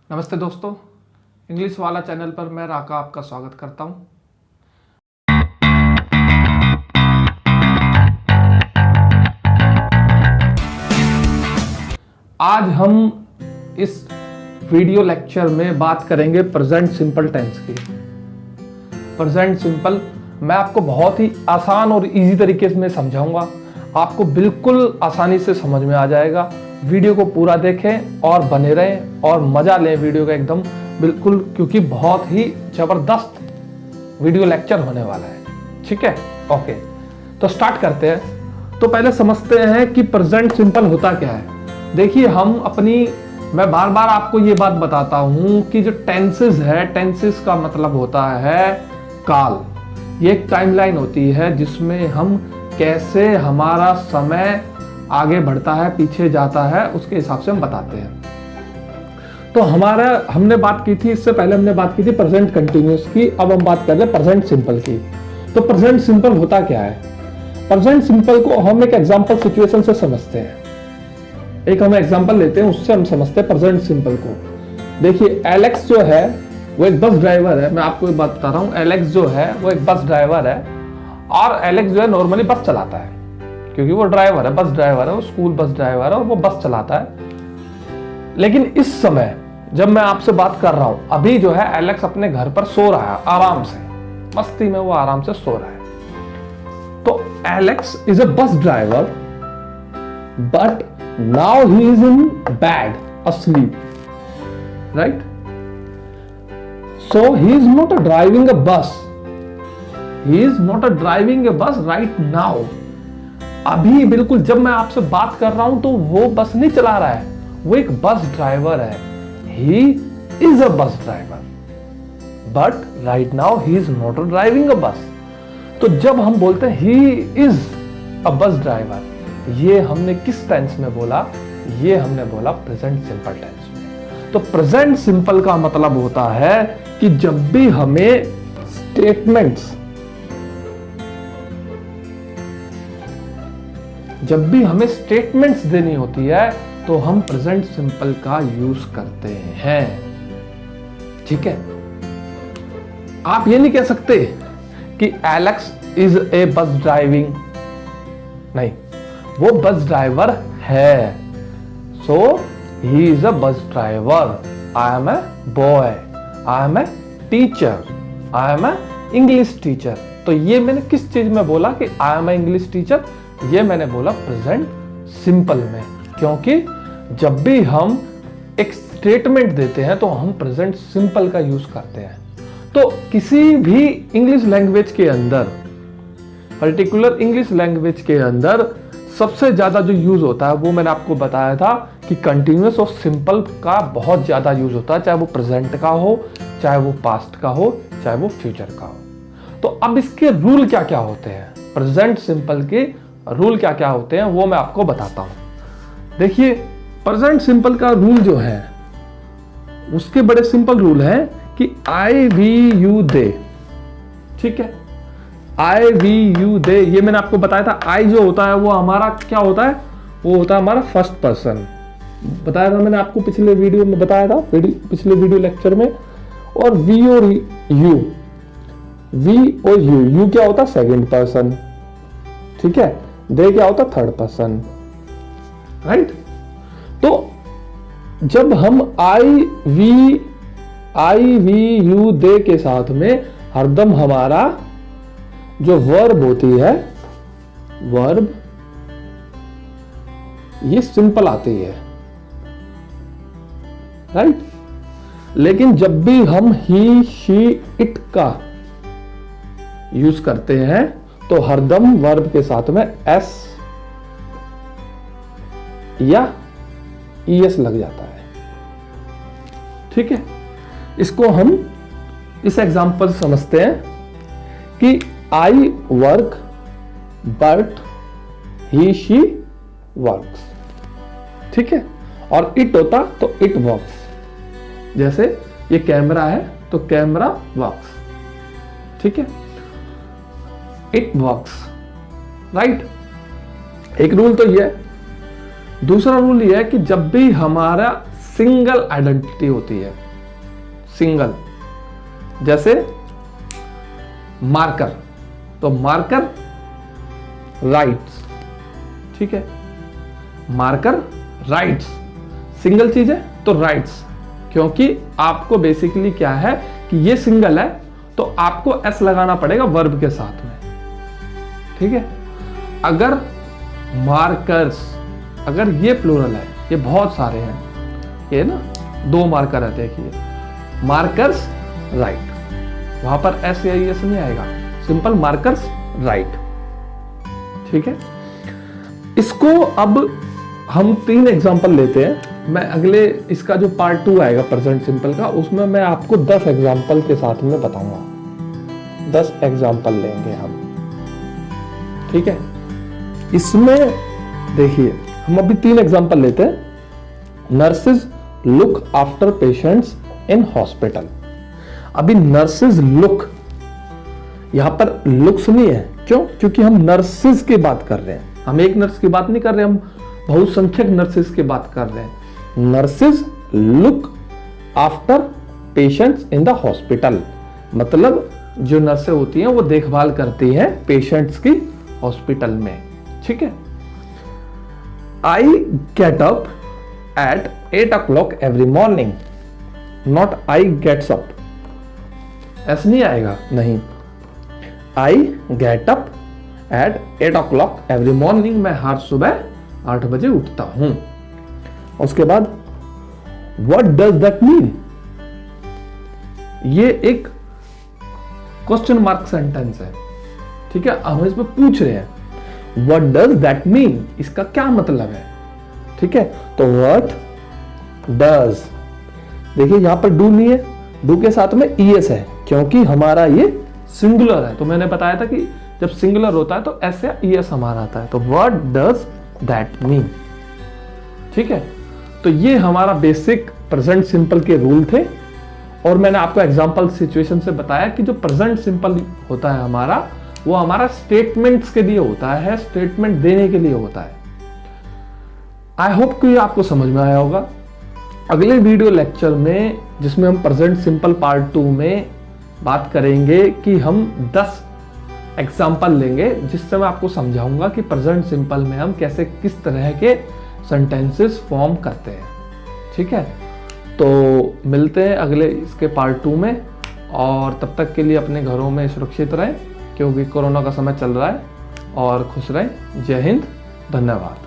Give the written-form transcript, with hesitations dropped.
नमस्ते दोस्तों, इंग्लिश वाला चैनल पर मैं राका आपका स्वागत करता हूं। आज हम इस वीडियो लेक्चर में बात करेंगे प्रेजेंट सिंपल टेंस की। प्रेजेंट सिंपल मैं आपको बहुत ही आसान और इजी तरीके से समझाऊंगा, आपको बिल्कुल आसानी से समझ में आ जाएगा। वीडियो को पूरा देखें और बने रहें और मजा लें वीडियो का एकदम बिल्कुल, क्योंकि बहुत ही जबरदस्त वीडियो लेक्चर होने वाला है। ठीक है, ओके, तो स्टार्ट करते हैं। तो पहले समझते हैं कि प्रेजेंट सिंपल होता क्या है। देखिए, मैं बार बार आपको ये बात बताता हूं कि जो टेंसेस है, टेंसेस का मतलब होता है काल। ये एक टाइमलाइन होती है जिसमें हम कैसे हमारा समय आगे बढ़ता है, पीछे जाता है, उसके हिसाब से हम बताते हैं। तो हमने बात की थी, इससे पहले हमने बात की थी प्रेजेंट कंटिन्यूअस की। अब हम बात कर रहे हैं प्रेजेंट सिंपल की। तो प्रेजेंट सिंपल होता क्या है? प्रेजेंट सिंपल को हम एक एग्जांपल सिचुएशन से समझते हैं। एक हम एग्जांपल लेते हैं, उससे हम समझते हैं प्रेजेंट सिंपल को। देखिए, एलेक्स जो है वो एक बस ड्राइवर है। मैं आपको एक बात बता रहा हूँ, एलेक्स जो है वो एक बस ड्राइवर है और एलेक्स जो है नॉर्मली बस चलाता है, क्योंकि वो ड्राइवर है, बस ड्राइवर है, वो स्कूल बस ड्राइवर है और वो बस चलाता है। लेकिन इस समय जब मैं आपसे बात कर रहा हूं, अभी जो है एलेक्स अपने घर पर सो रहा है, आराम से, मस्ती में वो आराम से सो रहा है। तो Alex is a bus driver, but now he is in bed, asleep, right? So he is not driving a bus. He is not driving a bus right now. अभी बिल्कुल जब मैं आपसे बात कर रहा हूं तो वो बस नहीं चला रहा है, वो एक बस ड्राइवर है। He is a bus driver, but right now he is not driving a bus. तो जब हम बोलते हैं he is a bus driver, ये हमने किस टेंस में बोला? ये हमने बोला प्रेजेंट सिंपल टेंस में। तो प्रेजेंट सिंपल का मतलब होता है कि जब भी हमें स्टेटमेंट्स देनी होती है तो हम प्रेजेंट सिंपल का यूज करते हैं। ठीक है, आप ये नहीं कह सकते कि एलेक्स इज ए बस ड्राइविंग, नहीं, वो बस ड्राइवर है। सो ही is a bus driver. I am a boy, I am a teacher, I am a English teacher. तो ये मैंने किस चीज में बोला कि I am a English teacher? ये मैंने बोला प्रेजेंट सिंपल में, क्योंकि जब भी हम एक स्टेटमेंट देते हैं तो हम प्रेजेंट सिंपल का यूज करते हैं। तो किसी भी इंग्लिश लैंग्वेज के अंदर, पर्टिकुलर इंग्लिश लैंग्वेज के अंदर सबसे ज्यादा जो यूज होता है वो मैंने आपको बताया था कि कंटिन्यूअस और सिंपल का बहुत ज्यादा यूज होता है, चाहे वो प्रेजेंट का हो, चाहे वो पास्ट का हो, चाहे वो फ्यूचर का हो। तो अब इसके रूल क्या क्या होते हैं, प्रेजेंट सिंपल के रूल क्या क्या होते हैं वो मैं आपको बताता हूं। देखिए, प्रेजेंट सिंपल का रूल जो है उसके बड़े सिंपल रूल है कि आई वी यू दे। ठीक है, आई वी यू दे, ये मैंने आपको बताया था। आई जो होता है वो हमारा क्या होता है? वो होता है हमारा फर्स्ट पर्सन। बताया था मैंने आपको, पिछले वीडियो में बताया था, पिछले वीडियो लेक्चर में। और वी और यू, वी और यू क्या होता है? Second person. ठीक है, दे क्या होता? Third person, right? तो जब हम आई वी यू दे के साथ में हरदम हमारा जो वर्ब होती है, वर्ब ये सिंपल आती है, राइट? लेकिन जब भी हम ही, शी, इट का यूज करते हैं तो हरदम वर्ब के साथ में एस या ईएस लग जाता है। ठीक है, इसको हम इस एग्जांपल से समझते हैं कि I work but he, she works. ठीक है, और इट होता तो इट वर्क्स। जैसे ये कैमरा है तो कैमरा वर्क्स। ठीक है, इट वर्क्स, राइट? एक रूल तो ये है। दूसरा रूल ये है कि जब भी हमारा सिंगल आइडेंटिटी होती है, सिंगल। जैसे मार्कर, तो मार्कर राइट्स, ठीक है, मार्कर राइट्स, सिंगल चीज है तो राइट्स, क्योंकि आपको बेसिकली क्या है कि ये सिंगल है तो आपको एस लगाना पड़ेगा वर्ब के साथ में, ठीक है। अगर मार्कर्स, अगर ये प्लूरल है, ये बहुत सारे हैं, ये ना 2 मार्कर है, देखिए मार्कर्स राइट, वहां पर एस या एस नहीं आएगा, सिंपल मार्कर्स राइट, ठीक है। इसको अब हम 3 एग्जांपल लेते हैं। मैं अगले इसका जो पार्ट 2 आएगा प्रेजेंट सिंपल का, उसमें मैं आपको 10 एग्जांपल के साथ में बताऊंगा, 10 एग्जांपल लेंगे हम, ठीक है। इसमें देखिए हम अभी 3 एग्जांपल लेते हैं। Nurses look after patients in hospital. अभी नर्सेज लुक, यहां पर लुक्स नहीं है, क्यों? क्योंकि हम नर्सेज की बात कर रहे हैं, हम एक नर्स की बात नहीं कर रहे, हम बहुसंख्यक नर्सेज की बात कर रहे हैं। Nurses look after patients in the hospital, मतलब जो नर्सें होती हैं वो देखभाल करती हैं पेशेंट्स की हॉस्पिटल में, ठीक है। I get up at 8 o'clock every morning, not I gets up, ऐसा नहीं आएगा, नहीं। I get up at 8 o'clock every morning, मैं हर सुबह 8 बजे उठता हूं। उसके बाद व्हाट डज दैट मीन, ये एक क्वेश्चन मार्क सेंटेंस है, ठीक है। हम इसमें पूछ रहे हैं व्हाट डज दैट मीन, इसका क्या मतलब है, ठीक है। तो व्हाट डज, देखिए यहां पर डू नहीं है, डू के साथ में ईएस है, क्योंकि हमारा ये सिंगुलर है। तो मैंने बताया था कि जब सिंगुलर होता है तो एस या ईएस हमारा आता है। तो व्हाट डज दैट मीन, ठीक है। तो ये हमारा बेसिक प्रेजेंट सिंपल के रूल थे, और मैंने आपको एग्जांपल सिचुएशन से बताया कि जो प्रेजेंट सिंपल होता है हमारा, वो हमारा स्टेटमेंट्स के लिए होता है, स्टेटमेंट देने के लिए होता है। आई होप कि आपको समझ में आया होगा। अगले वीडियो लेक्चर में, जिसमें हम प्रेजेंट सिंपल पार्ट 2 में बात करेंगे, कि हम 10 एग्जाम्पल लेंगे, जिससे मैं आपको समझाऊंगा कि प्रेजेंट सिंपल में हम कैसे, किस तरह के सेंटेंसेस फॉर्म करते हैं, ठीक है। तो मिलते हैं अगले इसके पार्ट 2 में, और तब तक के लिए अपने घरों में सुरक्षित रहें, क्योंकि कोरोना का समय चल रहा है, और खुश रहें। जय हिंद, धन्यवाद।